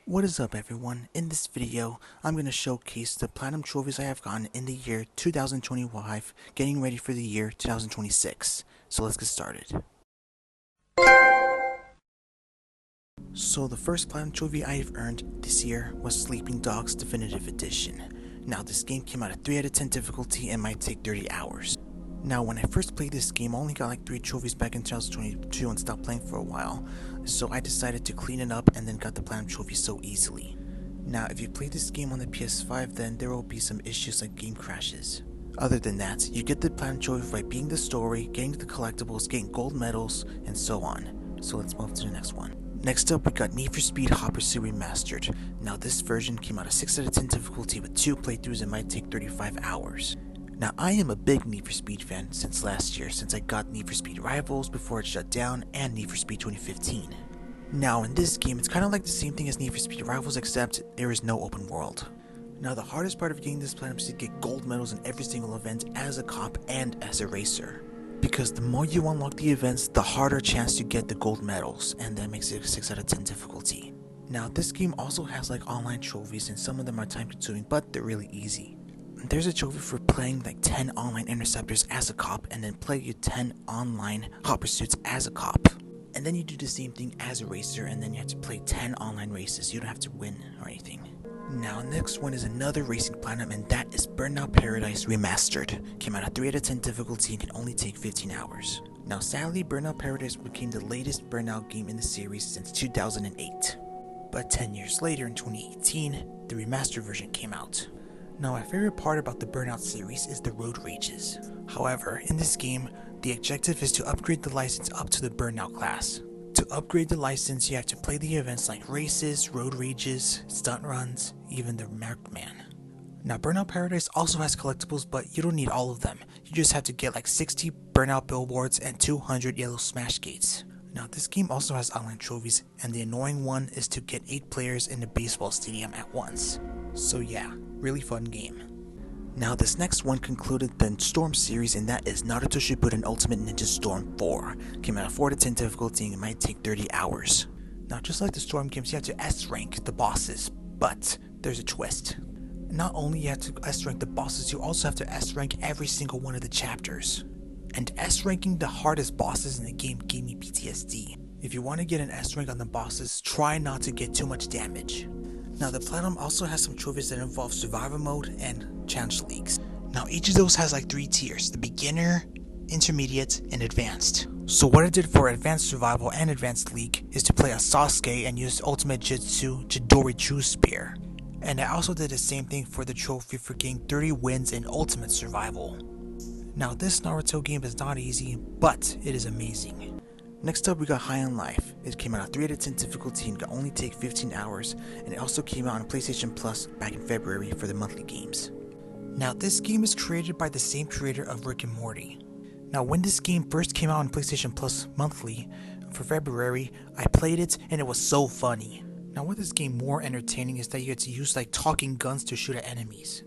What is up everyone? In this video, I'm going to showcase the platinum trophies I have gotten in the year 2025, getting ready for the year 2026. So let's get started. So the first platinum trophy I have earned this year was Sleeping Dogs Definitive Edition. Now this game came out at 3 out of 10 difficulty and might take 30 hours. Now when I first played this game, I only got like 3 trophies back in 2022 and stopped playing for a while, so I decided to clean it up and then got the platinum trophy so easily. Now if you play this game on the PS5, then there will be some issues like game crashes. Other than that, you get the platinum trophy by beating the story, getting the collectibles, getting gold medals, and so on. So let's move to the next one. Next up, we got Need for Speed Hot Pursuit Remastered. Now this version came out at 6 out of 10 difficulty with 2 playthroughs and might take 35 hours. Now I am a big Need for Speed fan since last year, since I got Need for Speed Rivals before it shut down and Need for Speed 2015. Now in this game, it's kind of like the same thing as Need for Speed Rivals, except there is no open world. Now the hardest part of getting this platinum is to get gold medals in every single event as a cop and as a racer. Because the more you unlock the events, the harder chance you get the gold medals, and that makes it a 6 out of 10 difficulty. Now this game also has like online trophies, and some of them are time consuming, but they're really easy. There's a trophy for playing like 10 online interceptors as a cop, and then play your 10 online hot pursuits as a cop. And then you do the same thing as a racer, and then you have to play 10 online races. You don't have to win or anything. Now next one is another racing platinum, and that is Burnout Paradise Remastered. Came out at 3 out of 10 difficulty and can only take 15 hours. Now sadly, Burnout Paradise became the latest Burnout game in the series since 2008. But 10 years later in 2018, the remastered version came out. Now my favorite part about the Burnout series is the road rages. However, in this game, the objective is to upgrade the license up to the Burnout class. To upgrade the license, you have to play the events like races, road rages, stunt runs, even the Marked Man. Now Burnout Paradise also has collectibles, but you don't need all of them. You just have to get like 60 Burnout billboards and 200 yellow smash gates. Now this game also has online trophies, and the annoying one is to get 8 players in the baseball stadium at once. So yeah, really fun game. Now this next one concluded the Storm series, and that is Naruto Shippuden Ultimate Ninja Storm 4. Came out at 4 to 10 difficulty and it might take 30 hours. Now just like the Storm games, you have to S-rank the bosses, but there's a twist. Not only you have to S-rank the bosses, you also have to S-rank every single one of the chapters. And S-ranking the hardest bosses in the game gave me PTSD. If you want to get an S-rank on the bosses, try not to get too much damage. Now the Platinum also has some trophies that involve Survivor Mode and Challenge Leagues. Now each of those has like 3 tiers, the Beginner, Intermediate, and Advanced. So what I did for Advanced Survival and Advanced League is to play as Sasuke and use Ultimate Jutsu Chidori True Spear. And I also did the same thing for the trophy for getting 30 wins in Ultimate Survival. Now this Naruto game is not easy, but it is amazing. Next up we got High on Life. It came out at 3 out of 10 difficulty and can only take 15 hours, and it also came out on PlayStation Plus back in February for the monthly games. Now this game is created by the same creator of Rick and Morty. Now when this game first came out on PlayStation Plus monthly for February, I played it and it was so funny. Now what this game more entertaining is that you get to use like talking guns to shoot at enemies.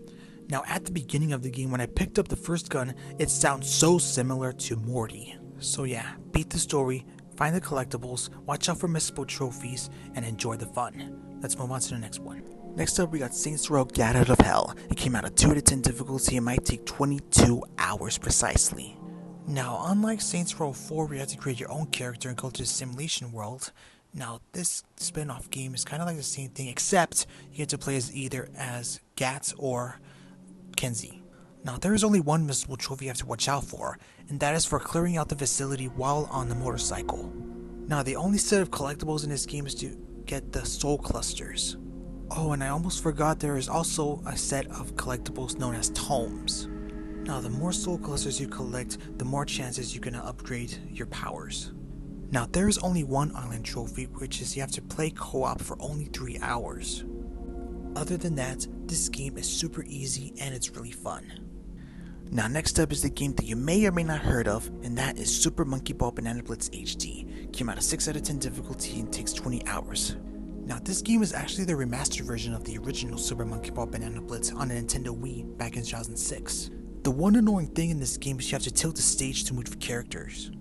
Now at the beginning of the game, when I picked up the first gun, it sounds so similar to Morty. So yeah, beat the story, find the collectibles, watch out for missable trophies, and enjoy the fun. Let's move on to the next one. Next up we got Saints Row Get Out of Hell. It came out at 2 out of 10 difficulty and might take 22 hours precisely. Now unlike Saints Row 4 where you have to create your own character and go to the simulation world, now this spin-off game is kind of like the same thing, except you get to play as either as Gat or Kenzie. Now there is only one missable trophy you have to watch out for, and that is for clearing out the facility while on the motorcycle. Now the only set of collectibles in this game is to get the soul clusters. Oh, and I almost forgot there is also a set of collectibles known as tomes. Now the more soul clusters you collect, the more chances you're gonna upgrade your powers. Now there is only one island trophy, which is you have to play co-op for only 3 hours. Other than that, this game is super easy and it's really fun. Now next up is the game that you may or may not heard of, and that is Super Monkey Ball Banana Blitz HD. Came out at 6 out of 10 difficulty and takes 20 hours. Now this game is actually the remastered version of the original Super Monkey Ball Banana Blitz on the Nintendo Wii back in 2006. The one annoying thing in this game is you have to tilt the stage to move characters.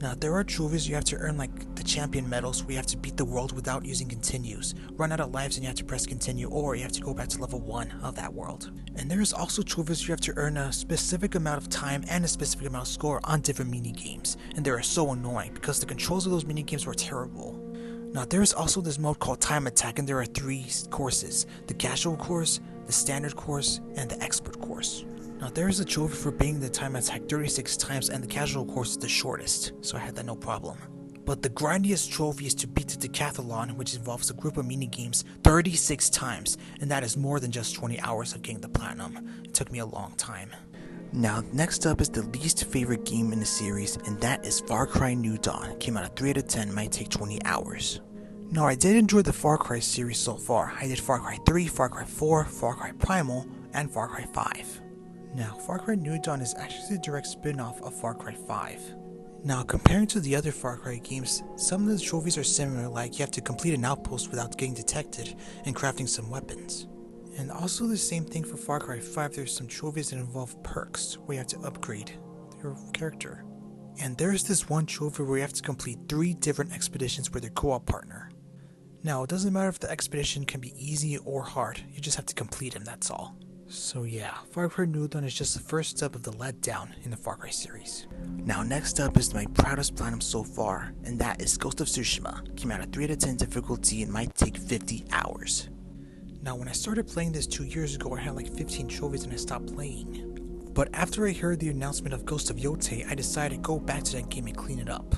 Now, there are trophies you have to earn, like the champion medals, where you have to beat the world without using continues, run out of lives and you have to press continue, or you have to go back to level 1 of that world. And there is also trophies you have to earn a specific amount of time and a specific amount of score on different mini-games, and they are so annoying because the controls of those mini-games were terrible. Now, there is also this mode called Time Attack, and there are 3 courses: the casual course, the standard course, and the expert course. Now, there is a trophy for beating the time attack 36 times, and the casual course is the shortest, so I had that no problem. But the grindiest trophy is to beat the decathlon, which involves a group of mini-games 36 times, and that is more than just 20 hours of getting the platinum. It took me a long time. Now, next up is the least favorite game in the series, and that is Far Cry New Dawn. It came out at 3 out of 10, might take 20 hours. Now, I did enjoy the Far Cry series so far. I did Far Cry 3, Far Cry 4, Far Cry Primal, and Far Cry 5. Now, Far Cry New Dawn is actually the direct spin-off of Far Cry 5. Now, comparing to the other Far Cry games, some of the trophies are similar, like you have to complete an outpost without getting detected and crafting some weapons. And also the same thing for Far Cry 5, there's some trophies that involve perks, where you have to upgrade your character. And there's this one trophy where you have to complete 3 different expeditions with your co-op partner. Now, it doesn't matter if the expedition can be easy or hard, you just have to complete them, that's all. So yeah, Far Cry New Dawn is just the first step of the letdown in the Far Cry series. Now, next up is my proudest platinum so far, and that is Ghost of Tsushima. Came out at 3 out of 10 difficulty and might take 50 hours. Now, when I started playing this 2 years ago, I had like 15 trophies and I stopped playing. But after I heard the announcement of Ghost of Yotei, I decided to go back to that game and clean it up.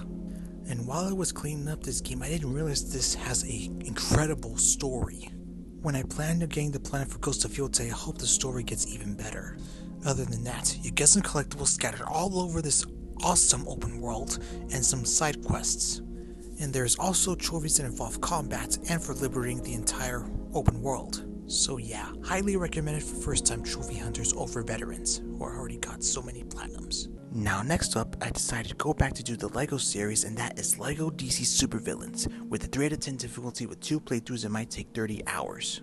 And while I was cleaning up this game, I didn't realize this has an incredible story. When I planned on getting the planet for Ghost of Yotei, I hope the story gets even better. Other than that, you get some collectibles scattered all over this awesome open world, and some side quests. And there's also trophies that involve combat and for liberating the entire open world. So yeah, highly recommended for first time trophy hunters over veterans, who already got so many platinums. Now, next up, I decided to go back to do the LEGO series, and that is LEGO DC Supervillains, with a 3 out of 10 difficulty with 2 playthroughs that might take 30 hours.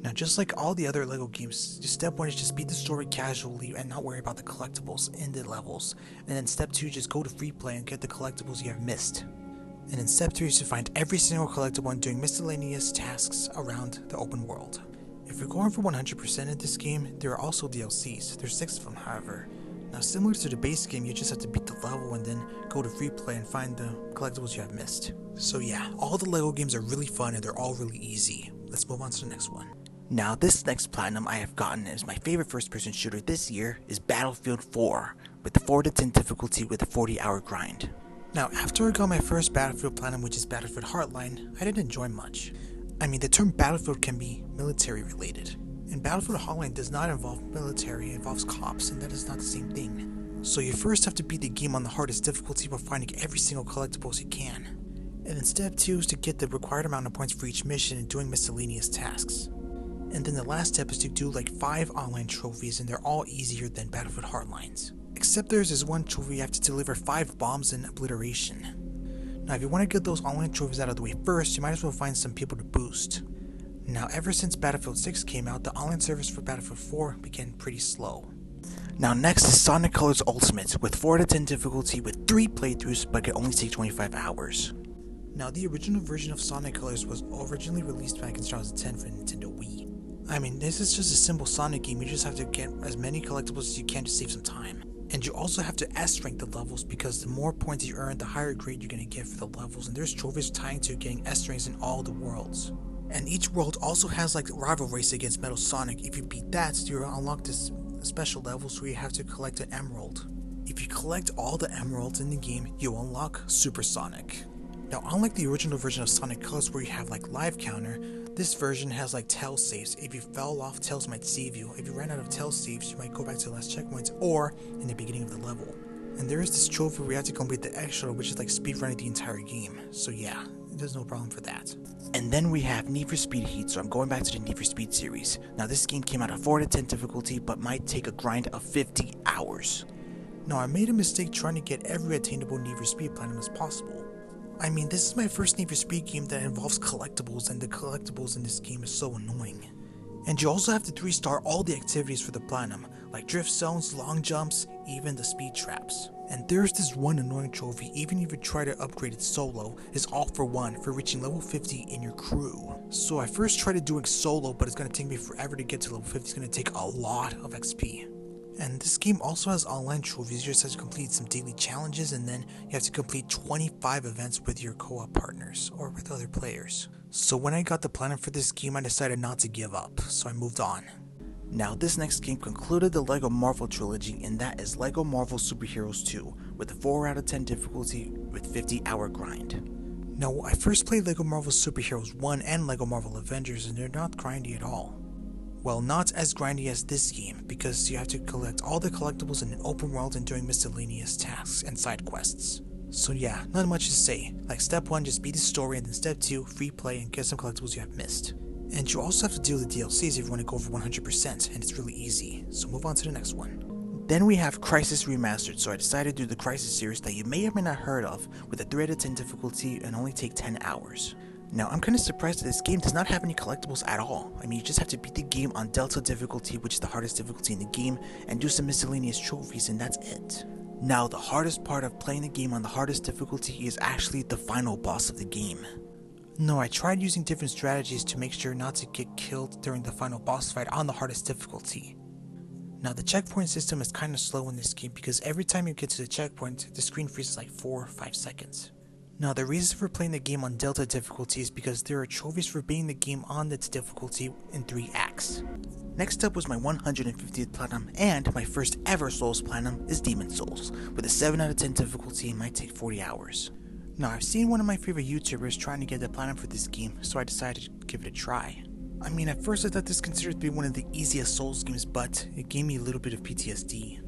Now, just like all the other LEGO games, step 1 is just beat the story casually and not worry about the collectibles in the levels, and then step 2, just go to free play and get the collectibles you have missed. And then step 3 is to find every single collectible and doing miscellaneous tasks around the open world. If you're going for 100% in this game, there are also DLCs. There's 6 of them, however. Now, similar to the base game, you just have to beat the level and then go to free play and find the collectibles you have missed. So yeah, all the LEGO games are really fun and they're all really easy. Let's move on to the next one. Now, this next platinum I have gotten as my favorite first-person shooter this year is Battlefield 4, with the 4 to 10 difficulty with a 40-hour grind. Now, after I got my first Battlefield platinum, which is Battlefield Hardline, I didn't enjoy much. I mean, the term Battlefield can be military related. And Battlefield Hardline does not involve military, it involves cops, and that is not the same thing. So you first have to beat the game on the hardest difficulty by finding every single collectibles you can. And then step 2 is to get the required amount of points for each mission and doing miscellaneous tasks. And then the last step is to do like 5 online trophies, and they're all easier than Battlefield Hardlines. Except there's this one trophy you have to deliver 5 bombs in obliteration. Now, if you want to get those online trophies out of the way first, you might as well find some people to boost. Now, ever since Battlefield 6 came out, the online service for Battlefield 4 began pretty slow. Now, next is Sonic Colors Ultimate, with 4 to 10 difficulty with 3 playthroughs, but can only take 25 hours. Now, the original version of Sonic Colors was originally released back in 2010 for Nintendo Wii. I mean, this is just a simple Sonic game, you just have to get as many collectibles as you can to save some time. And you also have to S-rank the levels, because the more points you earn, the higher grade you're going to get for the levels, and there's trophies tying to getting S-ranks in all the worlds. And each world also has like a rival race against Metal Sonic. If you beat that, you'll unlock this special levels where you have to collect an emerald. If you collect all the emeralds in the game, you'll unlock Super Sonic. Now, unlike the original version of Sonic Colors where you have like live counter, this version has like Tails saves. If you fell off, Tails might save you. If you ran out of Tails saves, you might go back to the last checkpoints or in the beginning of the level. And there is this trophy where you have to complete the extra, which is like speedrunning the entire game. So yeah, there's no problem for that. And then we have Need for Speed Heat, so I'm going back to the Need for Speed series. Now, this game came out at 4 to 10 difficulty, but might take a grind of 50 hours. Now, I made a mistake trying to get every attainable Need for Speed platinum as possible. I mean, this is my first Need for Speed game that involves collectibles, and the collectibles in this game is so annoying. And you also have to 3-star all the activities for the platinum, like drift zones, long jumps, even the speed traps. And there's this one annoying trophy, even if you try to upgrade it solo, is all for one for reaching level 50 in your crew. So I first tried doing solo, but it's going to take me forever to get to level 50, it's going to take a lot of XP. And this game also has online trophies. You just have to complete some daily challenges, and then you have to complete 25 events with your co-op partners or with other players. So when I got the platinum for this game, I decided not to give up, so I moved on. Now this next game concluded the LEGO Marvel trilogy, and that is LEGO Marvel Super Heroes 2 with a 4 out of 10 difficulty with 50-hour grind. Now I first played LEGO Marvel Super Heroes 1 and LEGO Marvel Avengers, and they're not grindy at all. Well, not as grindy as this game, because you have to collect all the collectibles in an open world and doing miscellaneous tasks and side quests. So yeah, not much to say. Like step 1, just beat the story, and then step 2, free play and get some collectibles you have missed. And you also have to deal with the DLCs if you want to go for 100%, and it's really easy, so move on to the next one. Then we have Crysis Remastered, so I decided to do the Crysis series that you may or may not heard of, with a 3 out of 10 difficulty and only take 10 hours. Now I'm kinda surprised that this game does not have any collectibles at all. I mean, you just have to beat the game on Delta difficulty, which is the hardest difficulty in the game, and do some miscellaneous trophies, and that's it. Now the hardest part of playing the game on the hardest difficulty is actually the final boss of the game. No, I tried using different strategies to make sure not to get killed during the final boss fight on the hardest difficulty. Now the checkpoint system is kinda slow in this game because every time you get to the checkpoint, the screen freezes like 4 or 5 seconds. Now the reason for playing the game on Delta difficulty is because there are trophies for beating the game on its difficulty in 3 acts. Next up was my 150th platinum, and my first ever Souls platinum is Demon Souls, with a 7 out of 10 difficulty and might take 40 hours. Now I've seen one of my favorite YouTubers trying to get the platinum for this game, so I decided to give it a try. I mean, at first I thought this considered to be one of the easiest Souls games, but it gave me a little bit of PTSD.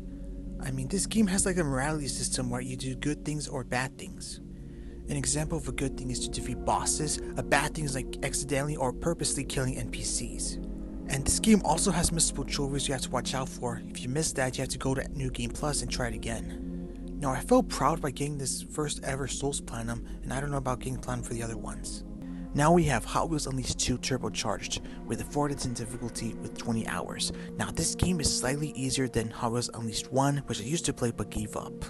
I mean, this game has like a morality system where you do good things or bad things. An example of a good thing is to defeat bosses, a bad thing is like accidentally or purposely killing NPCs. And this game also has missable trophies you have to watch out for. If you miss that, you have to go to New Game Plus and try it again. Now I felt proud by getting this first ever Souls platinum, and I don't know about getting platinum for the other ones. Now we have Hot Wheels Unleashed 2 Turbocharged with a 4 out of 10 difficulty with 20 hours. Now this game is slightly easier than Hot Wheels Unleashed 1, which I used to play but gave up.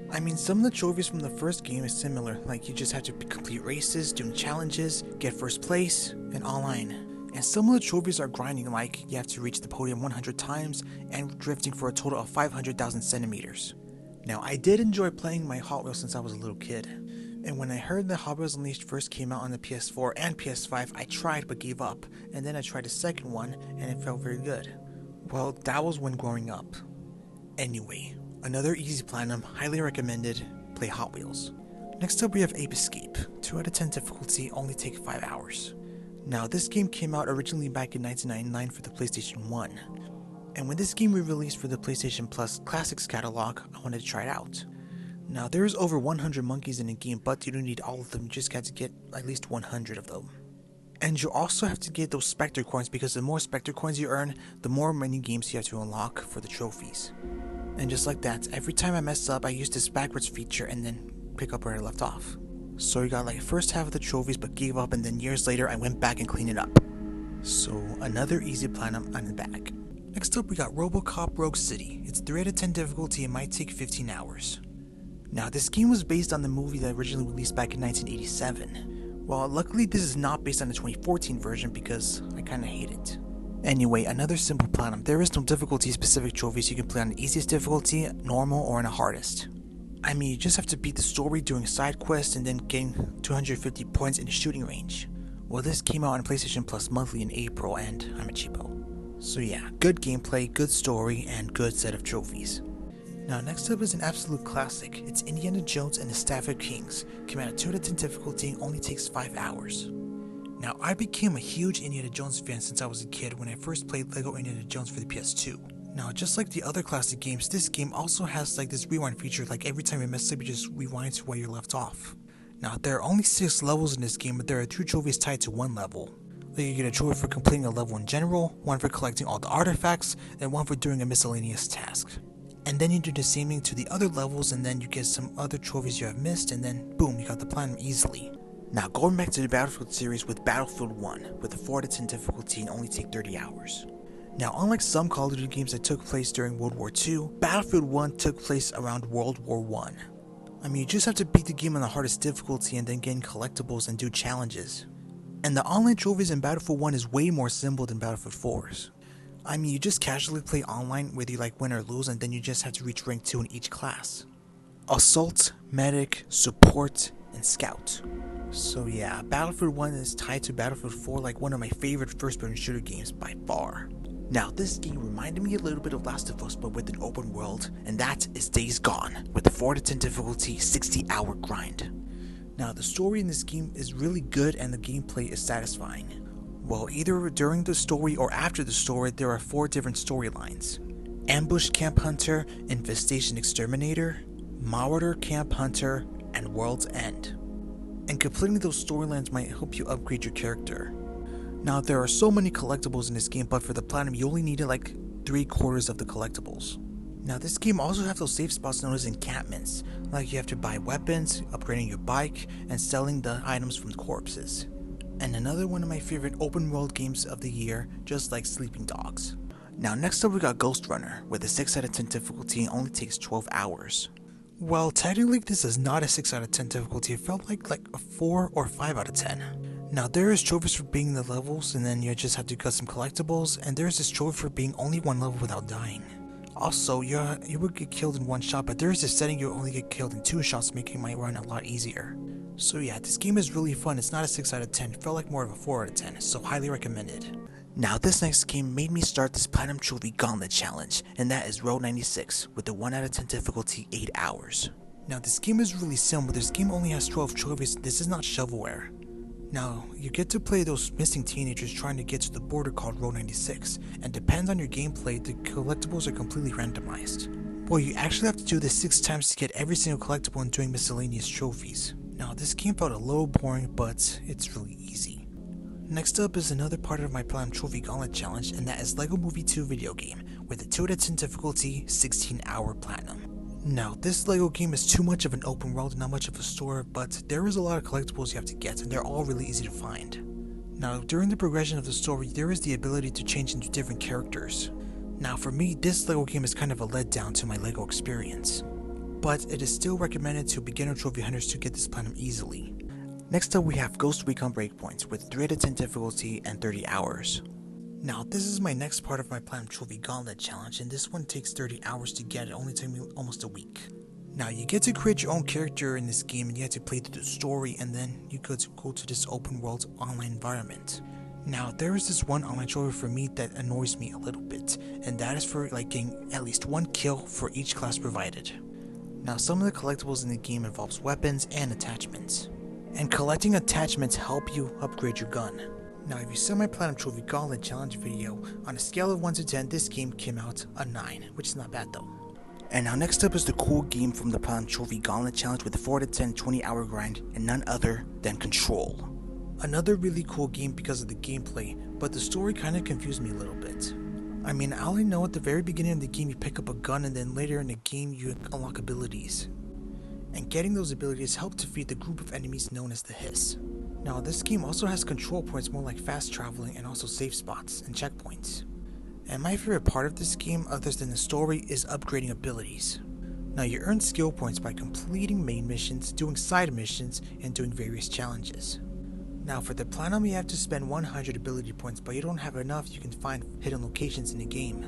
I mean, some of the trophies from the first game is similar, like you just have to complete races, doing challenges, get first place, and online. And some of the trophies are grinding, like you have to reach the podium 100 times and drifting for a total of 500,000 centimeters. Now I did enjoy playing my Hot Wheels since I was a little kid, and when I heard that Hot Wheels Unleashed first came out on the PS4 and PS5, I tried but gave up, and then I tried the second one and it felt very good. Well, that was when growing up. Anyway, another easy platinum, highly recommended, play Hot Wheels. Next up we have Ape Escape, 2 out of 10 difficulty, only take 5 hours. Now this game came out originally back in 1999 for the PlayStation 1. And when this game re-released for the PlayStation Plus Classics catalog, I wanted to try it out. Now there's over 100 monkeys in the game, but you don't need all of them, you just got to get at least 100 of them. And you also have to get those Spectre coins, because the more Spectre coins you earn, the more mini games you have to unlock for the trophies. And just like that, every time I mess up, I use this backwards feature and then pick up where I left off. So I got like first half of the trophies but gave up, and then years later I went back and cleaned it up. So another easy platinum on the bag. Next up we got RoboCop Rogue City. It's 3 out of 10 difficulty and might take 15 hours. Now this game was based on the movie that originally released back in 1987. Well, luckily this is not based on the 2014 version because I kinda hate it. Anyway, another simple platinum. There is no difficulty specific trophies. You can play on the easiest difficulty, normal, or on the hardest. I mean, you just have to beat the story, doing side quests, and then getting 250 points in the shooting range. Well, this came out on PlayStation Plus monthly in April, and I'm a cheapo. So yeah, good gameplay, good story, and good set of trophies. Now next up is an absolute classic. It's Indiana Jones and the Staff of Kings. Came out at 2 out of 10 difficulty and only takes 5 hours. Now I became a huge Indiana Jones fan since I was a kid when I first played LEGO Indiana Jones for the PS2. Now just like the other classic games, this game also has like this rewind feature, like every time you mess up you just rewind to where you left off. Now there are only 6 levels in this game, but there are 2 trophies tied to 1 level. You get a trophy for completing a level in general, 1 for collecting all the artifacts, and 1 for doing a miscellaneous task. And then you do the same thing to the other levels, and then you get some other trophies you have missed, and then boom, you got the platinum easily. Now going back to the Battlefield series with Battlefield 1, with a 4 out of 10 difficulty and only take 30 hours. Now, unlike some Call of Duty games that took place during World War II, Battlefield 1 took place around World War I. I mean, you just have to beat the game on the hardest difficulty and then gain collectibles and do challenges. And the online trophies in Battlefield 1 is way more simple than Battlefield 4's. I mean, you just casually play online whether you like win or lose, and then you just have to reach rank 2 in each class. Assault, Medic, Support, and Scout. So yeah, Battlefield 1 is tied to Battlefield 4 like one of my favorite first-person shooter games by far. Now, this game reminded me a little bit of Last of Us, but with an open world, and that is Days Gone, with the 4 to 10 difficulty, 60-hour grind. Now, the story in this game is really good and the gameplay is satisfying. Well, either during the story or after the story, there are 4 different storylines. Ambush Camp Hunter, Infestation Exterminator, Marauder Camp Hunter, and World's End. And completing those storylines might help you upgrade your character. Now, there are so many collectibles in this game, but for the platinum you only needed like 3/4 of the collectibles. Now, this game also has those safe spots known as encampments, like you have to buy weapons, upgrading your bike, and selling the items from corpses. And another one of my favorite open world games of the year, just like Sleeping Dogs. Now, next up we got Ghost Runner, with a 6 out of 10 difficulty and only takes 12 hours. Well, technically this is not a 6 out of 10 difficulty, it felt like a 4 or 5 out of 10. Now, there is trophies for being in the levels, and then you just have to cut some collectibles, and there is this trophy for being only one level without dying. Also, you would get killed in one shot, but there is this setting you only get killed in 2 shots, making my run a lot easier. So yeah, this game is really fun. It's not a 6 out of 10, it felt like more of a 4 out of 10, so highly recommended. Now, this next game made me start this Platinum Trophy Gauntlet Challenge, and that is Road 96, with the 1 out of 10 difficulty, 8 hours. Now, this game is really simple. This game only has 12 trophies. This is not shovelware. Now, you get to play those missing teenagers trying to get to the border called Road 96, and depends on your gameplay, the collectibles are completely randomized. Well, you actually have to do this 6 times to get every single collectible and doing miscellaneous trophies. Now, this game felt a little boring, but it's really easy. Next up is another part of my Platinum Trophy Gauntlet Challenge, and that is LEGO Movie 2 video game, with a 2 out of 10 difficulty, 16-hour platinum. Now, this LEGO game is too much of an open world and not much of a story, but there is a lot of collectibles you have to get, and they're all really easy to find. Now, during the progression of the story, there is the ability to change into different characters. Now, for me, this LEGO game is kind of a letdown to my LEGO experience, but it is still recommended to beginner trophy hunters to get this platinum easily. Next up, we have Ghost Recon Breakpoints with 3 out of 10 difficulty and 30 hours. Now, this is my next part of my Platinum Trophy Gauntlet Challenge, and this one takes 30 hours to get. It only took me almost a week. Now, you get to create your own character in this game, and you have to play through the story, and then you go to this open world online environment. Now, there is this one online trophy for me that annoys me a little bit, and that is for like getting at least 1 kill for each class provided. Now, some of the collectibles in the game involves weapons and attachments, and collecting attachments help you upgrade your gun. Now, if you saw my Platinum Trophy Gauntlet Challenge video, on a scale of 1 to 10, this game came out a 9, which is not bad though. And now next up is the cool game from the Platinum Trophy Gauntlet Challenge with a 4 to 10 20-hour grind, and none other than Control. Another really cool game because of the gameplay, but the story kinda confused me a little bit. I mean, I only know at the very beginning of the game you pick up a gun, and then later in the game you unlock abilities. And getting those abilities help defeat the group of enemies known as the Hiss. Now, this game also has control points more like fast traveling, and also safe spots and checkpoints. And my favorite part of this game, other than the story, is upgrading abilities. Now, you earn skill points by completing main missions, doing side missions, and doing various challenges. Now, for the platinum you have to spend 100 ability points, but you don't have enough, you can find hidden locations in the game.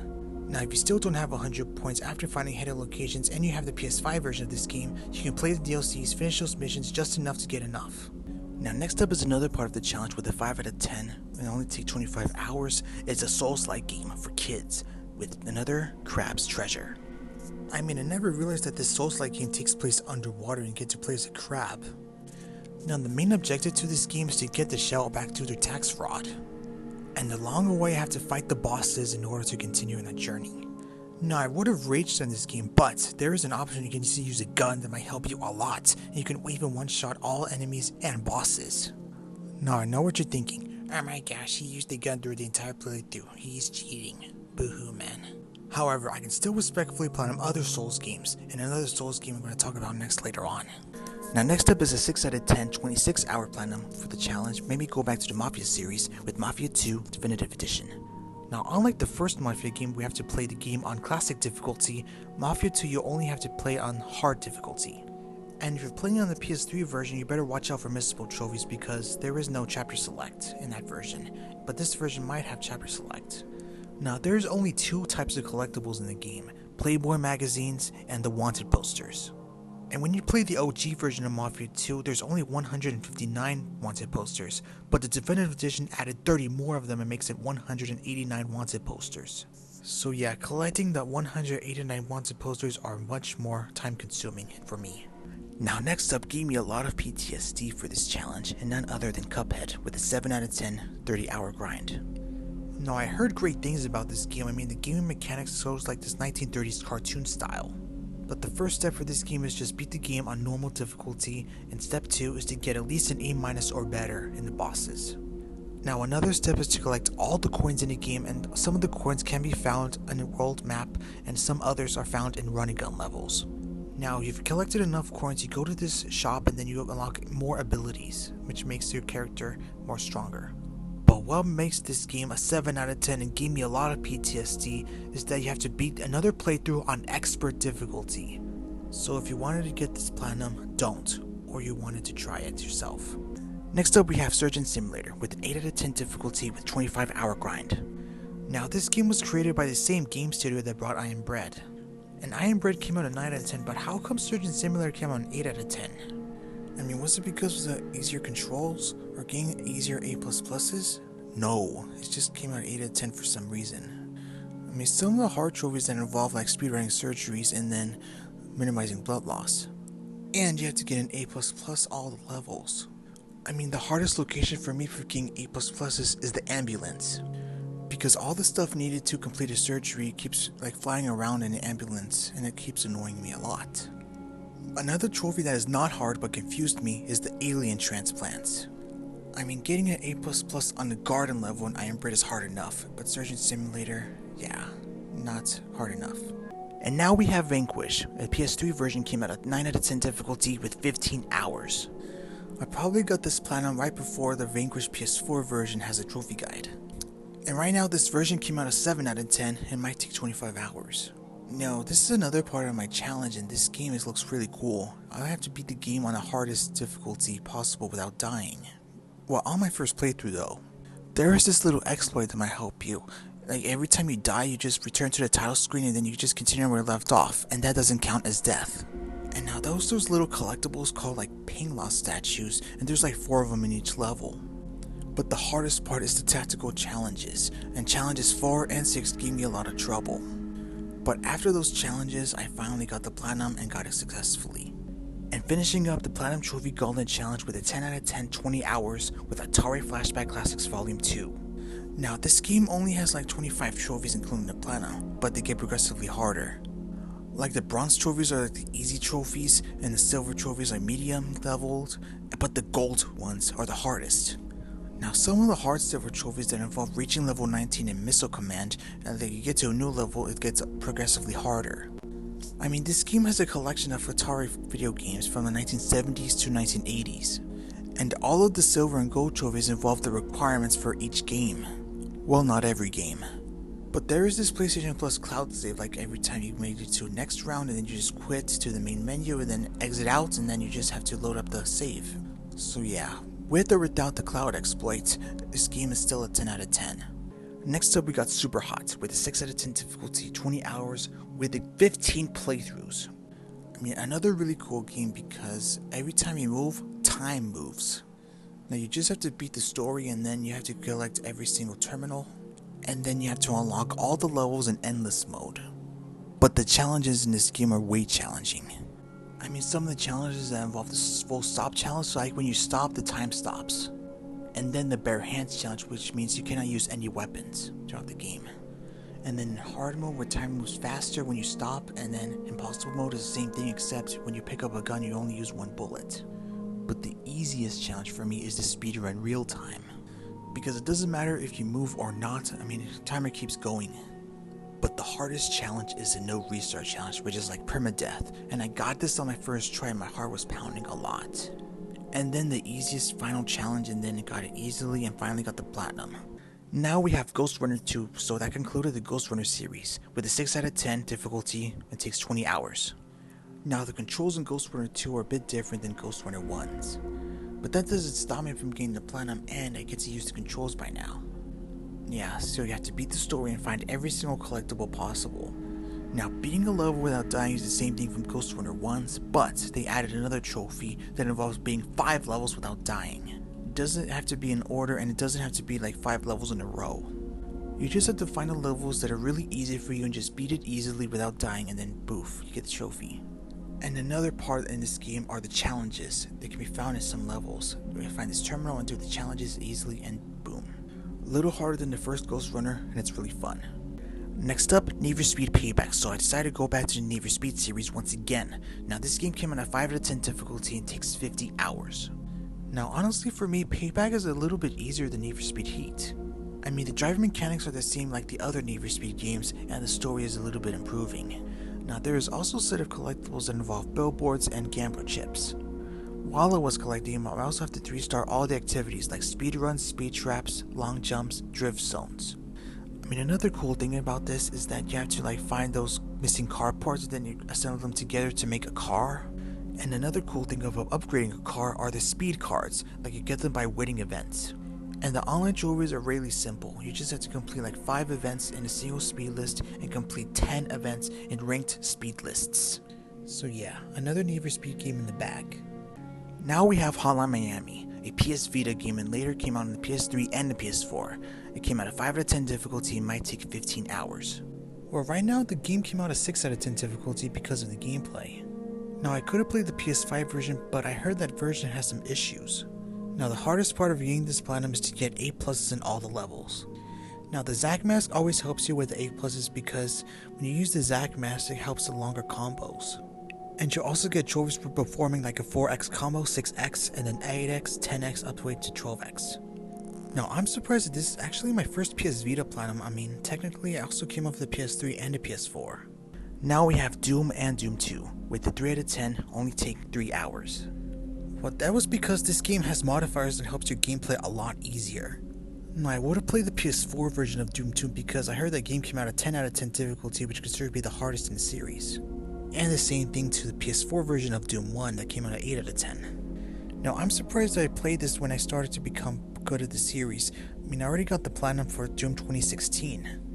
Now, if you still don't have 100 points after finding hidden locations and you have the PS5 version of this game, you can play the DLCs, finish those missions just enough to get enough. Now, next up is another part of the challenge with a 5 out of 10, and only take 25 hours. It's a Souls-like game for kids, with another Crab's Treasure. I mean, I never realized that this Souls-like game takes place underwater and you get to play as a crab. Now, the main objective to this game is to get the shell back to their tax fraud. And along the way, I have to fight the bosses in order to continue on that journey. Now, I would have raged on this game, but there is an option you can use a gun that might help you a lot, and you can even one-shot all enemies and bosses. Now, I know what you're thinking. Oh my gosh, he used the gun through the entire playthrough. He's cheating. Boo-hoo, man. However, I can still respectfully platinum other Souls games, and another Souls game I'm going to talk about next later on. Now, next up is a 6 out of 10 26-hour platinum for the challenge. Maybe go back to the Mafia series with Mafia 2 Definitive Edition. Now, unlike the first Mafia game, we have to play the game on classic difficulty. Mafia 2, you only have to play on hard difficulty. And if you're playing on the PS3 version, you better watch out for missable trophies because there is no chapter select in that version, but this version might have chapter select. Now, there's only 2 types of collectibles in the game, Playboy magazines and the wanted posters. And when you play the OG version of Mafia 2, there's only 159 wanted posters, but the Definitive Edition added 30 more of them and makes it 189 wanted posters. So yeah, collecting the 189 wanted posters are much more time consuming for me. Now next up gave me a lot of PTSD for this challenge, and none other than Cuphead with a 7 out of 10 30-hour grind. Now I heard great things about this game. I mean, the gaming mechanics goes like this 1930s cartoon style. But the first step for this game is just beat the game on normal difficulty, and step 2 is to get at least an A- or better in the bosses. Now another step is to collect all the coins in the game, and some of the coins can be found on the world map and some others are found in running gun levels. Now if you've collected enough coins, you go to this shop and then you unlock more abilities, which makes your character more stronger. But what makes this game a 7 out of 10 and gave me a lot of PTSD is that you have to beat another playthrough on expert difficulty. So if you wanted to get this platinum, don't, or you wanted to try it yourself. Next up we have Surgeon Simulator with an 8 out of 10 difficulty with 25-hour grind. Now this game was created by the same game studio that brought Iron Bread. And Iron Bread came out a 9 out of 10, but how come Surgeon Simulator came out an 8 out of 10? I mean, was it because of the easier controls or getting easier A++s? No, it just came out 8 out of 10 for some reason. I mean, some of the hard trophies that involve like speedrunning surgeries and then minimizing blood loss. And you have to get an A++ all the levels. I mean, the hardest location for me for getting A++ is the ambulance. Because all the stuff needed to complete a surgery keeps like flying around in the ambulance, and it keeps annoying me a lot. Another trophy that is not hard but confused me is the alien transplants. I mean, getting an A++ on the garden level in Iron Bread is hard enough, but Surgeon Simulator, yeah, not hard enough. And now we have Vanquish. A PS3 version came out at 9 out of 10 difficulty with 15 hours. I probably got this platinum right before the Vanquish PS4 version has a trophy guide. And right now this version came out at 7 out of 10 and might take 25 hours. No, this is another part of my challenge, and this game looks really cool. I have to beat the game on the hardest difficulty possible without dying. Well, on my first playthrough though, there is this little exploit that might help you. Like every time you die, you just return to the title screen and then you just continue where you left off, and that doesn't count as death. And now those little collectibles called like pain loss statues, and there's like 4 of them in each level. But the hardest part is the tactical challenges, and challenges 4 and 6 gave me a lot of trouble. But after those challenges, I finally got the platinum and got it successfully. And finishing up the Platinum Trophy Golden Challenge with a 10 out of 10 20 hours with Atari Flashback Classics Volume 2. Now this game only has like 25 trophies including the platinum, but they get progressively harder. Like the bronze trophies are like the easy trophies, and the silver trophies are medium leveled, but the gold ones are the hardest. Now some of the hard silver trophies that involve reaching level 19 in Missile Command, and then you get to a new level, it gets progressively harder. I mean, this game has a collection of Atari video games from the 1970s to 1980s, and all of the silver and gold trophies involve the requirements for each game. Well, not every game. But there is this PlayStation Plus cloud save, like every time you make it to the next round and then you just quit to the main menu and then exit out, and then you just have to load up the save. So yeah, with or without the cloud exploit, this game is still a 10 out of 10. Next up we got Super Hot with a 6 out of 10 difficulty, 20 hours with 15 playthroughs. I mean, another really cool game because every time you move, time moves. Now you just have to beat the story, and then you have to collect every single terminal, and then you have to unlock all the levels in endless mode. But the challenges in this game are way challenging. I mean, some of the challenges that involve the full stop challenge, so like when you stop, the time stops. And then the bare hands challenge, which means you cannot use any weapons throughout the game. And then hard mode, where time moves faster when you stop, and then impossible mode is the same thing, except when you pick up a gun you only use 1 bullet. But the easiest challenge for me is the speedrun real time, because it doesn't matter if you move or not, I mean, the timer keeps going. But the hardest challenge is the no restart challenge, which is like permadeath, and I got this on my first try and my heart was pounding a lot. And then the easiest final challenge, and then it got it easily and finally got the platinum. Now we have Ghost Runner 2, so that concluded the Ghost Runner series. With a 6 out of 10 difficulty, it takes 20 hours. Now the controls in Ghost Runner 2 are a bit different than Ghost Runner 1's. But that doesn't stop me from getting the platinum, and I get to use the controls by now. Yeah, so you have to beat the story and find every single collectible possible. Now, beating a level without dying is the same thing from Ghost Runner 1's, but they added another trophy that involves beating 5 levels without dying. It doesn't have to be in order, and it doesn't have to be like 5 levels in a row. You just have to find the levels that are really easy for you and just beat it easily without dying, and then boof, you get the trophy. And another part in this game are the challenges. They can be found in some levels. You can find this terminal and do the challenges easily, and boom. A little harder than the first Ghost Runner, and it's really fun. Next up, Need for Speed Payback, so I decided to go back to the Need for Speed series once again. Now this game came out at 5 out of 10 difficulty and takes 50 hours. Now honestly for me, Payback is a little bit easier than Need for Speed Heat. I mean, the driving mechanics are the same like the other Need for Speed games, and the story is a little bit improving. Now there is also a set of collectibles that involve billboards and gambler chips. While I was collecting them, I also have to 3-star all the activities like speed runs, speed traps, long jumps, drift zones. I mean, another cool thing about this is that you have to find those missing car parts and then you assemble them together to make a car. And another cool thing of upgrading a car are the speed cards, like you get them by winning events. And the online jewelries are really simple. You just have to complete 5 events in a single speed list and complete 10 events in ranked speed lists. So yeah, another Need for Speed game in the bag. Now we have Hotline Miami, a PS Vita game, and later came out on the PS3 and the PS4. It came out at 5 out of 10 difficulty and might take 15 hours. Well, right now the game came out at 6 out of 10 difficulty because of the gameplay. Now I could have played the PS5 version, but I heard that version has some issues. Now the hardest part of getting this platinum is to get A+ in all the levels. Now the Zack Mask always helps you with the A+ because when you use the Zack Mask, it helps the longer combos. And you'll also get trophies for performing like a 4x combo, 6x, and then 8x, 10x, up to 12x. Now I'm surprised that this is actually my first PS Vita platinum. I mean, technically I also came off the PS3 and the PS4. Now we have Doom and Doom 2, with the 3 out of 10 only take 3 hours. Well, that was because this game has modifiers that helps your gameplay a lot easier. Now I would have played the PS4 version of Doom 2 because I heard that game came out at 10 out of 10 difficulty, which is considered to be the hardest in the series. And the same thing to the PS4 version of Doom 1 that came out at 8 out of 10. Now I'm surprised that I played this when I started to become good at the series. I mean, I already got the platinum for Doom 2016.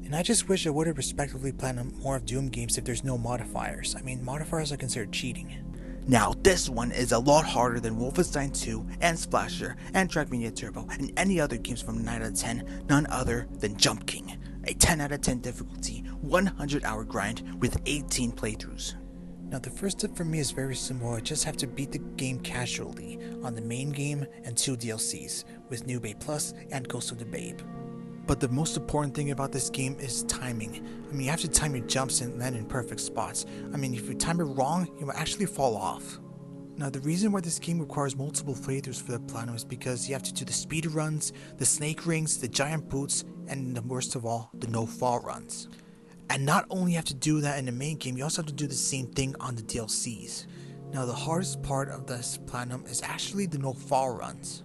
And I just wish I would have respectively platinum more of Doom games if there's no modifiers. I mean, modifiers are considered cheating. Now this one is a lot harder than Wolfenstein 2 and Splasher and Trackmania Turbo and any other games from 9 out of 10, none other than Jump King. A 10 out of 10 difficulty, 100-hour grind with 18 playthroughs. Now the first tip for me is very simple. I just have to beat the game casually on the main game and 2 DLCs with New Babe Plus and Ghost of the Babe. But the most important thing about this game is timing. I mean, you have to time your jumps and land in perfect spots. I mean, if you time it wrong, you will actually fall off. Now the reason why this game requires multiple playthroughs for the platinum is because you have to do the speed runs, the snake rings, the giant boots, and the worst of all, the no fall runs. And not only have to do that in the main game, you also have to do the same thing on the DLCs. Now the hardest part of this platinum is actually the no fall runs.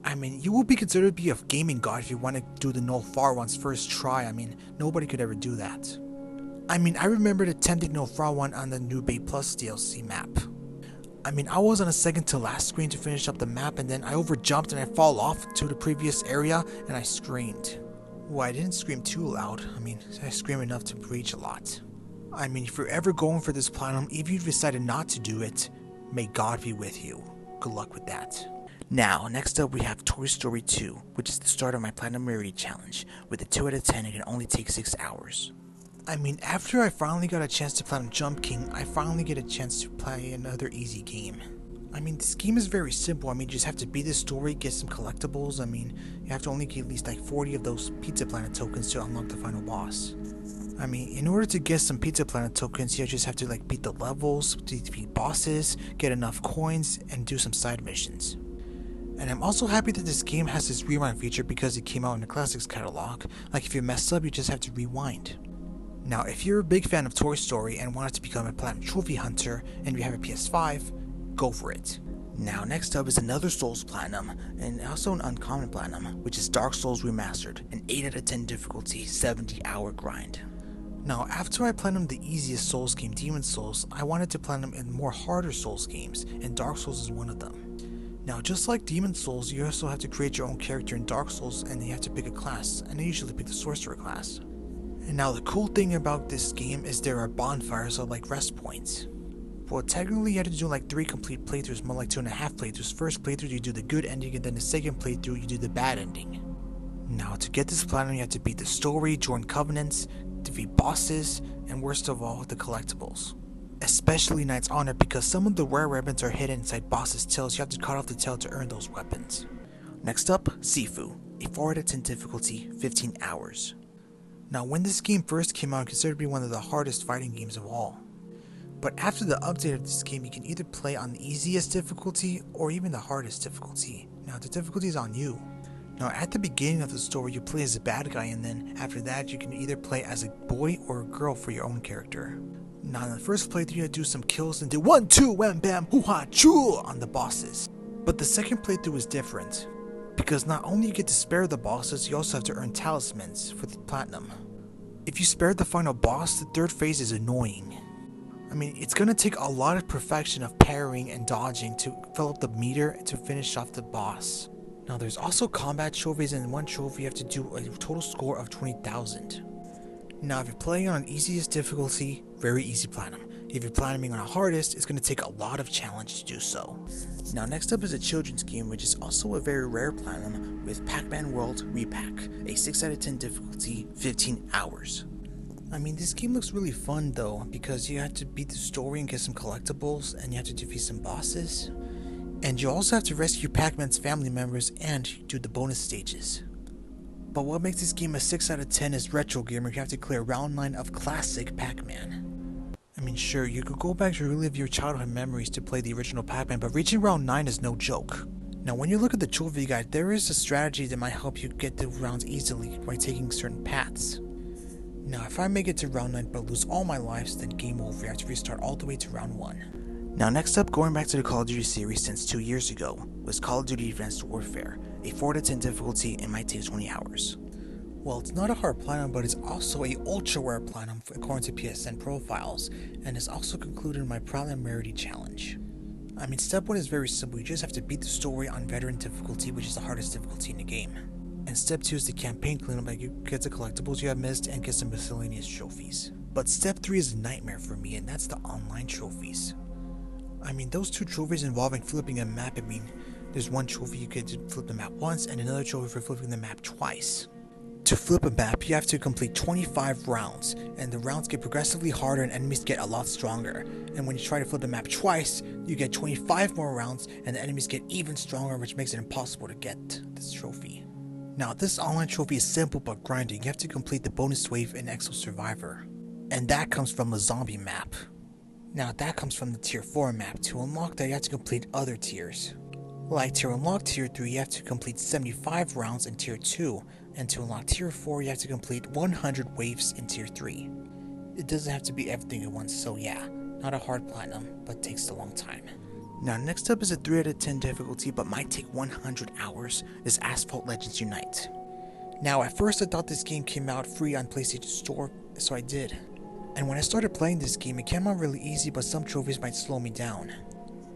I mean, you will be considered to be a gaming god if you want to do the no fall runs first try. I mean, nobody could ever do that. I mean, I remember attempting no fall one on the New Babe Plus DLC map. I mean, I was on a second to last screen to finish up the map, and then I overjumped and I fall off to the previous area and I screamed. Well, I didn't scream too loud. I mean, I screamed enough to breach a lot. I mean, if you're ever going for this platinum, if you decided not to do it, may God be with you. Good luck with that. Now, next up we have Toy Story 2, which is the start of my Platinum Rarity Challenge. With a 2 out of 10, it can only take 6 hours. I mean, after I finally got a chance to platinum Jump King, I finally get a chance to play another easy game. I mean, this game is very simple. I mean, you just have to beat the story, get some collectibles. I mean, you have to only get at least 40 of those Pizza Planet tokens to unlock the final boss. I mean, in order to get some Pizza Planet tokens, you just have to beat the levels, defeat bosses, get enough coins, and do some side missions. And I'm also happy that this game has this rewind feature because it came out in the Classics catalog. Like if you mess up, you just have to rewind. Now, if you're a big fan of Toy Story and wanted to become a Platinum Trophy Hunter and you have a PS5, go for it. Now next up is another Souls Platinum, and also an uncommon Platinum, which is Dark Souls Remastered, an 8 out of 10 difficulty, 70-hour grind. Now after I platinumed the easiest Souls game, Demon Souls, I wanted to platinum in more harder Souls games, and Dark Souls is one of them. Now just like Demon Souls, you also have to create your own character in Dark Souls, and you have to pick a class, and I usually pick the Sorcerer class. And now the cool thing about this game is there are bonfires or like rest points. Well, technically you have to do like 3 complete playthroughs, more like 2.5 playthroughs. First playthrough you do the good ending, and then the second playthrough you do the bad ending. Now to get this platinum you have to beat the story, join covenants, defeat bosses, and worst of all, the collectibles. Especially Knight's Honor, because some of the rare weapons are hidden inside bosses' tails. You have to cut off the tail to earn those weapons. Next up, Sifu, a 4 out of 10 difficulty, 15 hours. Now when this game first came out, it considered to be one of the hardest fighting games of all. But after the update of this game, you can either play on the easiest difficulty or even the hardest difficulty. Now the difficulty is on you. Now at the beginning of the story you play as a bad guy, and then after that you can either play as a boy or a girl for your own character. Now in the first playthrough you do some kills and do 1, 2, wham bam, hoo ha choo on the bosses. But the second playthrough is different, because not only you get to spare the bosses, you also have to earn talismans for the platinum. If you spare the final boss, the third phase is annoying. I mean, it's gonna take a lot of perfection of parrying and dodging to fill up the meter and to finish off the boss. Now there's also combat trophies, and in one trophy you have to do a total score of 20,000. Now if you're playing on easiest difficulty, very easy platinum. If you're platinuming on a hardest, it's gonna take a lot of challenge to do so. Now next up is a children's game, which is also a very rare platinum with Pac-Man World Repack, a 6 out of 10 difficulty, 15 hours. I mean, this game looks really fun though, because you have to beat the story and get some collectibles, and you have to defeat some bosses. And you also have to rescue Pac-Man's family members and do the bonus stages. But what makes this game a 6 out of 10 is Retro Gamer. You have to clear round 9 of classic Pac-Man. I mean, sure, you could go back to relive your childhood memories to play the original Pac-Man, but reaching round 9 is no joke. Now when you look at the trophy guide, there is a strategy that might help you get the rounds easily by taking certain paths. Now if I make it to round 9 but lose all my lives, then game over. You have to restart all the way to round 1. Now next up, going back to the Call of Duty series since 2 years ago, was Call of Duty Advanced Warfare, a 4 out of 10 difficulty and might take 20 hours. Well, it's not a hard platinum, but it's also a ultra rare platinum according to PSN profiles, and it's also concluded my platinum rarity challenge. I mean, step 1 is very simple. You just have to beat the story on veteran difficulty, which is the hardest difficulty in the game. And step 2 is the campaign cleanup, like you get the collectibles you have missed and get some miscellaneous trophies. But step 3 is a nightmare for me, and that's the online trophies. I mean, those 2 trophies involving flipping a map, I mean, there's one trophy you get to flip the map once, and another trophy for flipping the map twice. To flip a map, you have to complete 25 rounds, and the rounds get progressively harder and enemies get a lot stronger. And when you try to flip the map twice, you get 25 more rounds, and the enemies get even stronger, which makes it impossible to get this trophy. Now, this online trophy is simple but grinding. You have to complete the bonus wave in Exo Survivor, and that comes from the zombie map. Now, that comes from the tier 4 map. To unlock that, you have to complete other tiers. Like to unlock tier 3, you have to complete 75 rounds in tier 2, and to unlock tier 4, you have to complete 100 waves in tier 3. It doesn't have to be everything at once, so yeah, not a hard platinum, but takes a long time. Now next up is a 3 out of 10 difficulty, but might take 100 hours, is Asphalt Legends Unite. Now at first I thought this game came out free on PlayStation Store, so I did. And when I started playing this game, it came out really easy, but some trophies might slow me down.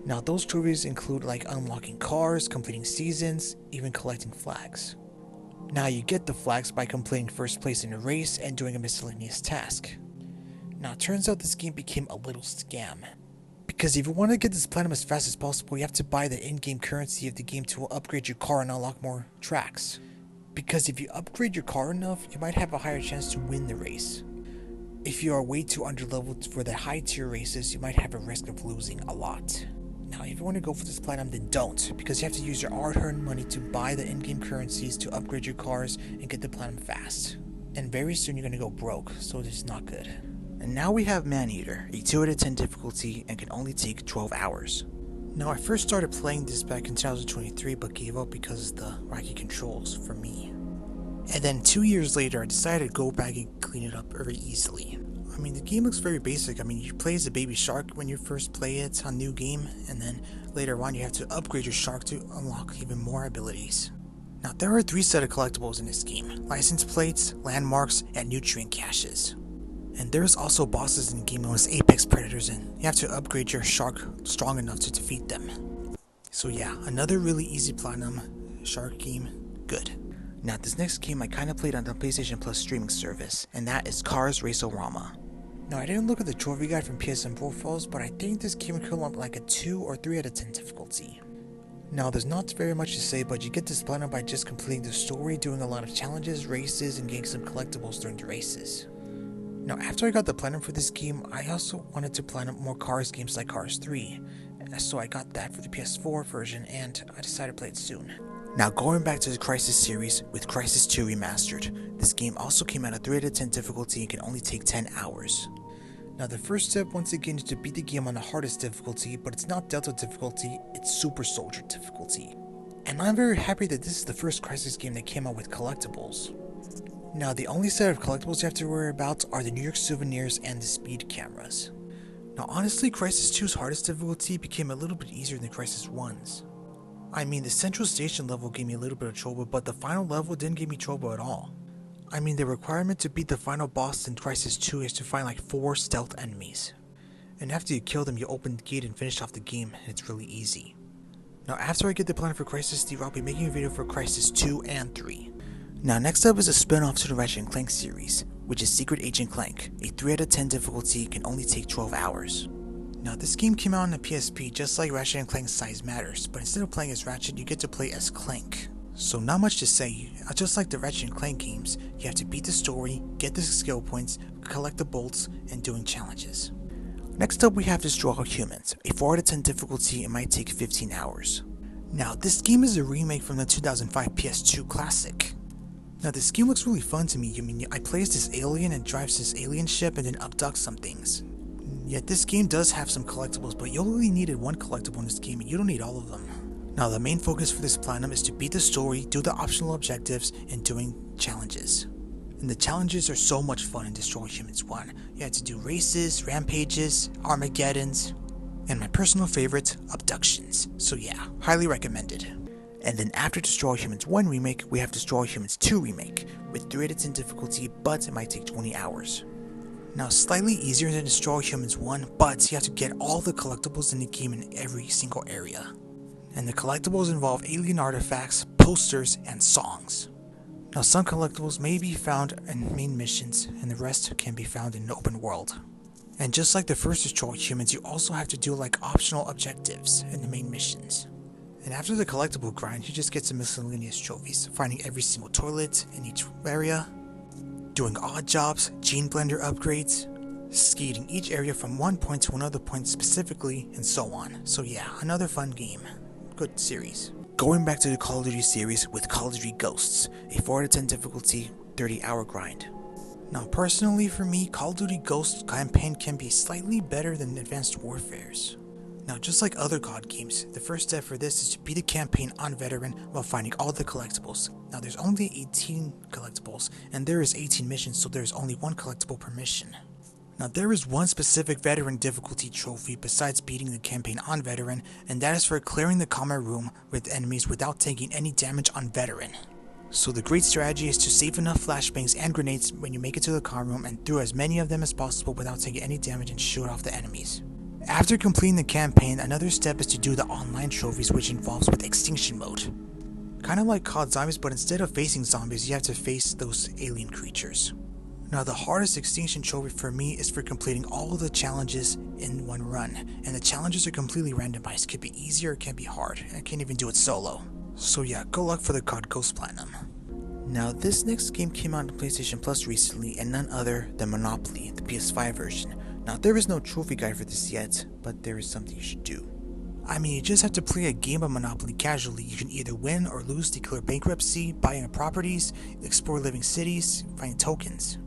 Now those trophies include like unlocking cars, completing seasons, even collecting flags. Now you get the flags by completing first place in a race and doing a miscellaneous task. Now it turns out this game became a little scam. Because if you want to get this platinum as fast as possible, you have to buy the in-game currency of the game to upgrade your car and unlock more tracks. Because if you upgrade your car enough, you might have a higher chance to win the race. If you are way too underleveled for the high tier races, you might have a risk of losing a lot. Now if you want to go for this platinum, then don't, because you have to use your hard-earned money to buy the in-game currencies to upgrade your cars and get the platinum fast. And very soon you're going to go broke, so this is not good. And now we have Maneater, a 2 out of 10 difficulty and can only take 12 hours. Now I first started playing this back in 2023 but gave up because of the rocky controls for me. And then 2 years later I decided to go back and clean it up very easily. I mean, the game looks very basic. I mean, you play as a baby shark when you first play it on New Game, and then later on you have to upgrade your shark to unlock even more abilities. Now, there are 3 set of collectibles in this game: license plates, landmarks, and nutrient caches. And there's also bosses in the game known as apex predators, and you have to upgrade your shark strong enough to defeat them. So yeah, another really easy platinum shark game, good. Now this next game I kinda played on the PlayStation Plus streaming service, and that is Cars Race-O-Rama. Now I didn't look at the trophy guide from PSN Profiles, but I think this game could lump like a 2 or 3 out of 10 difficulty. Now there's not very much to say, but you get this platinum by just completing the story, doing a lot of challenges, races, and getting some collectibles during the races. Now after I got the platinum for this game, I also wanted to platinum more Cars games like Cars 3, so I got that for the PS4 version, and I decided to play it soon. Now going back to the Crysis series with Crysis 2 Remastered, this game also came out at 3 out of 10 difficulty and can only take 10 hours. Now the first step once again is to beat the game on the hardest difficulty, but it's not Delta difficulty, it's Super Soldier difficulty. And I'm very happy that this is the first Crysis game that came out with collectibles. Now the only set of collectibles you have to worry about are the New York souvenirs and the speed cameras. Now honestly, Crysis 2's hardest difficulty became a little bit easier than Crysis 1's. I mean, the central station level gave me a little bit of trouble, but the final level didn't give me trouble at all. I mean, the requirement to beat the final boss in Crysis 2 is to find like 4 stealth enemies. And after you kill them, you open the gate and finish off the game, and it's really easy. Now after I get the plan for Crysis 3, I'll be making a video for Crysis 2 and 3. Now next up is a spin-off to the Ratchet & Clank series, which is Secret Agent Clank. A 3 out of 10 difficulty, can only take 12 hours. Now this game came out on the PSP just like Ratchet & Clank's Size Matters, but instead of playing as Ratchet, you get to play as Clank. So not much to say, just like the Ratchet & Clank games, you have to beat the story, get the skill points, collect the bolts, and doing challenges. Next up we have Destroy All Humans, a 4 out of 10 difficulty and might take 15 hours. Now this game is a remake from the 2005 PS2 classic. Now this game looks really fun to me. I mean, I play as this alien and drives this alien ship and then abducts some things. Yet this game does have some collectibles, but you only needed 1 collectible in this game and you don't need all of them. Now the main focus for this platinum is to beat the story, do the optional objectives, and doing challenges. And the challenges are so much fun in Destroy All Humans 1. You have to do races, rampages, Armageddons, and my personal favorite, abductions. So yeah, highly recommended. And then after Destroy All Humans 1 remake, we have Destroy All Humans 2 remake, with 3 out of 10 difficulty, but it might take 20 hours. Now slightly easier than Destroy All Humans 1, but you have to get all the collectibles in the game in every single area. And the collectibles involve alien artifacts, posters, and songs. Now some collectibles may be found in main missions, and the rest can be found in the open world. And just like the first Destroy All Humans, you also have to do like optional objectives in the main missions. And after the collectible grind, you just get some miscellaneous trophies, finding every single toilet in each area, doing odd jobs, gene blender upgrades, skating each area from one point to another point specifically, and so on. So yeah, another fun game. Good series. Going back to the Call of Duty series with Call of Duty Ghosts, a 4 out of 10 difficulty, 30-hour grind. Now personally for me, Call of Duty Ghosts campaign can be slightly better than Advanced Warfare's. Now just like other COD games, the first step for this is to beat the campaign on Veteran while finding all the collectibles. Now there's only 18 collectibles, and there is 18 missions, so there's only 1 collectible per mission. Now there is one specific Veteran difficulty trophy besides beating the campaign on Veteran, and that is for clearing the combat room with enemies without taking any damage on Veteran. So the great strategy is to save enough flashbangs and grenades when you make it to the comm room and throw as many of them as possible without taking any damage and shoot off the enemies. After completing the campaign, another step is to do the online trophies, which involves with Extinction Mode. Kinda like COD Zombies, but instead of facing zombies, you have to face those alien creatures. Now the hardest Extinction trophy for me is for completing all of the challenges in one run, and the challenges are completely randomized. It could be easy or it can be hard, and I can't even do it solo. So yeah, good luck for the COD Ghost Platinum. Now this next game came out on PlayStation Plus recently, and none other than Monopoly, the PS5 version. Now there is no trophy guide for this yet, but there is something you should do. I mean, you just have to play a game of Monopoly casually. You can either win or lose, declare bankruptcy, buy into properties, explore living cities, find tokens.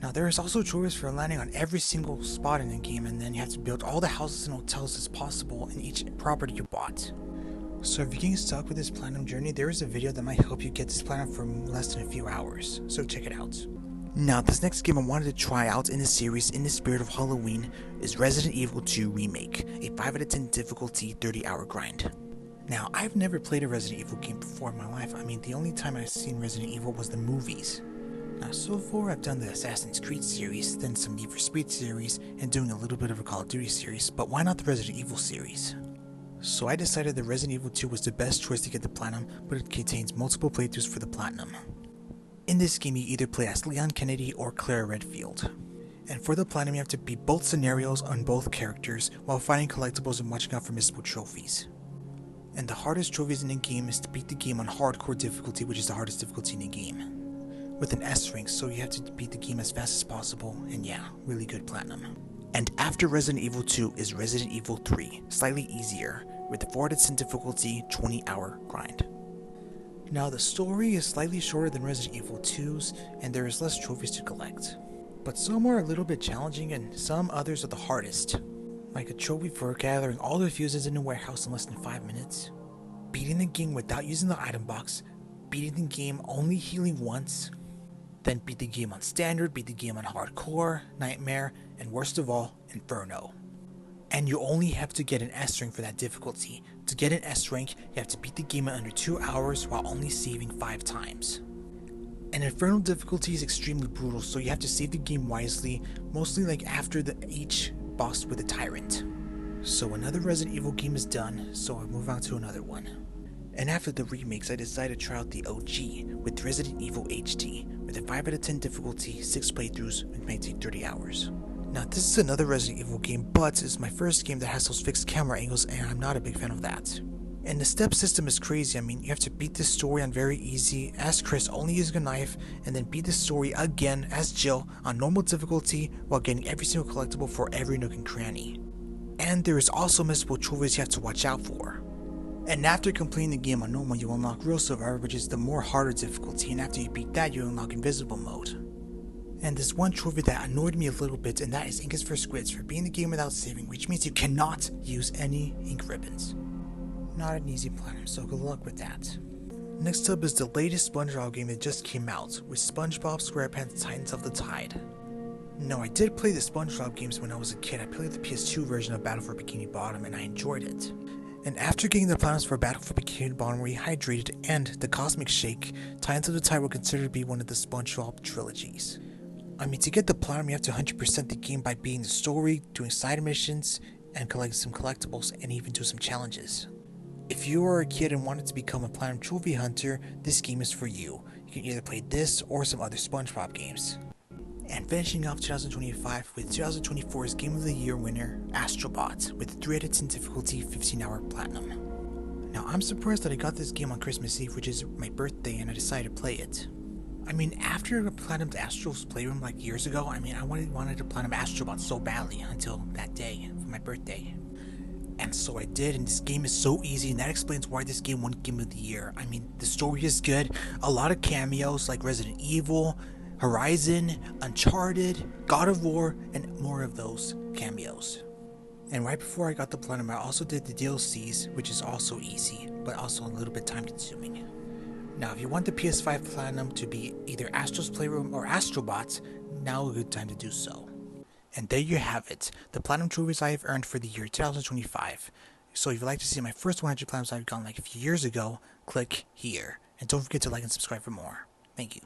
Now there is also trophies for landing on every single spot in the game, and then you have to build all the houses and hotels as possible in each property you bought. So if you're getting stuck with this platinum journey, there is a video that might help you get this platinum for less than a few hours, so check it out. Now, this next game I wanted to try out in the series in the spirit of Halloween is Resident Evil 2 Remake, a 5 out of 10 difficulty 30-hour grind. Now, I've never played a Resident Evil game before in my life. I mean, the only time I've seen Resident Evil was the movies. Now, so far I've done the Assassin's Creed series, then some Need for Speed series, and doing a little bit of a Call of Duty series, but why not the Resident Evil series? So I decided that Resident Evil 2 was the best choice to get the Platinum, but it contains multiple playthroughs for the Platinum. In this game, you either play as Leon Kennedy or Claire Redfield. And for the Platinum, you have to beat both scenarios on both characters while finding collectibles and watching out for missable trophies. And the hardest trophies in the game is to beat the game on hardcore difficulty, which is the hardest difficulty in the game, with an S rank, so you have to beat the game as fast as possible, and yeah, really good Platinum. And after Resident Evil 2 is Resident Evil 3, slightly easier, with a 4 out of 10 difficulty 20-hour grind. Now, the story is slightly shorter than Resident Evil 2's, and there is less trophies to collect. But some are a little bit challenging, and some others are the hardest. Like a trophy for gathering all the fuses in a warehouse in less than 5 minutes, beating the game without using the item box, beating the game only healing once, then beat the game on standard, beat the game on hardcore, nightmare, and worst of all, inferno. And you only have to get an S rank for that difficulty. To get an S rank, you have to beat the game in under 2 hours while only saving 5 times. And Inferno difficulty is extremely brutal, so you have to save the game wisely, mostly like after each boss with a tyrant. So another Resident Evil game is done, so I'll move on to another one. And after the remakes, I decided to try out the OG with Resident Evil HD, with a 5 out of 10 difficulty, 6 playthroughs, and may take 30 hours. Now, this is another Resident Evil game, but it's my first game that has those fixed camera angles, and I'm not a big fan of that. And the step system is crazy. I mean, you have to beat the story on very easy, as Chris, only using a knife, and then beat the story again as Jill on normal difficulty while getting every single collectible for every nook and cranny. And there is also missable trophies you have to watch out for. And after completing the game on normal, you unlock Real Survivor, which is the more harder difficulty, and after you beat that, you unlock Invisible Mode. And there's one trophy that annoyed me a little bit, and that is Ink is for Squids for beating the game without saving, which means you cannot use any ink ribbons. Not an easy Platinum, so good luck with that. Next up is the latest SpongeBob game that just came out, with SpongeBob SquarePants Titans of the Tide. No, I did play the SpongeBob games when I was a kid. I played the PS2 version of Battle for Bikini Bottom, and I enjoyed it. And after getting the Platinums for Battle for Bikini Bottom Rehydrated and the Cosmic Shake, Titans of the Tide were considered to be one of the SpongeBob trilogies. I mean, to get the Platinum, you have to 100% the game by beating the story, doing side missions, and collecting some collectibles, and even do some challenges. If you are a kid and wanted to become a Platinum Trophy Hunter, this game is for you. You can either play this or some other SpongeBob games. And finishing off 2025 with 2024's Game of the Year winner, Astrobot, with 3 out of 10 difficulty 15-hour Platinum. Now, I'm surprised that I got this game on Christmas Eve, which is my birthday, and I decided to play it. I mean, after I platinumed Astro's Playroom like years ago, I mean, I wanted to platinum Astrobot so badly until that day for my birthday. And so I did, and this game is so easy, and that explains why this game won Game of the Year. I mean, the story is good, a lot of cameos like Resident Evil, Horizon, Uncharted, God of War, and more of those cameos. And right before I got the Platinum, I also did the DLCs, which is also easy, but also a little bit time consuming. Now, if you want the PS5 Platinum to be either Astro's Playroom or Astrobot, now a good time to do so. And there you have it, the Platinum trophies I have earned for the year 2025. So if you'd like to see my first 100 Platinums I've gotten like a few years ago, click here. And don't forget to like and subscribe for more. Thank you.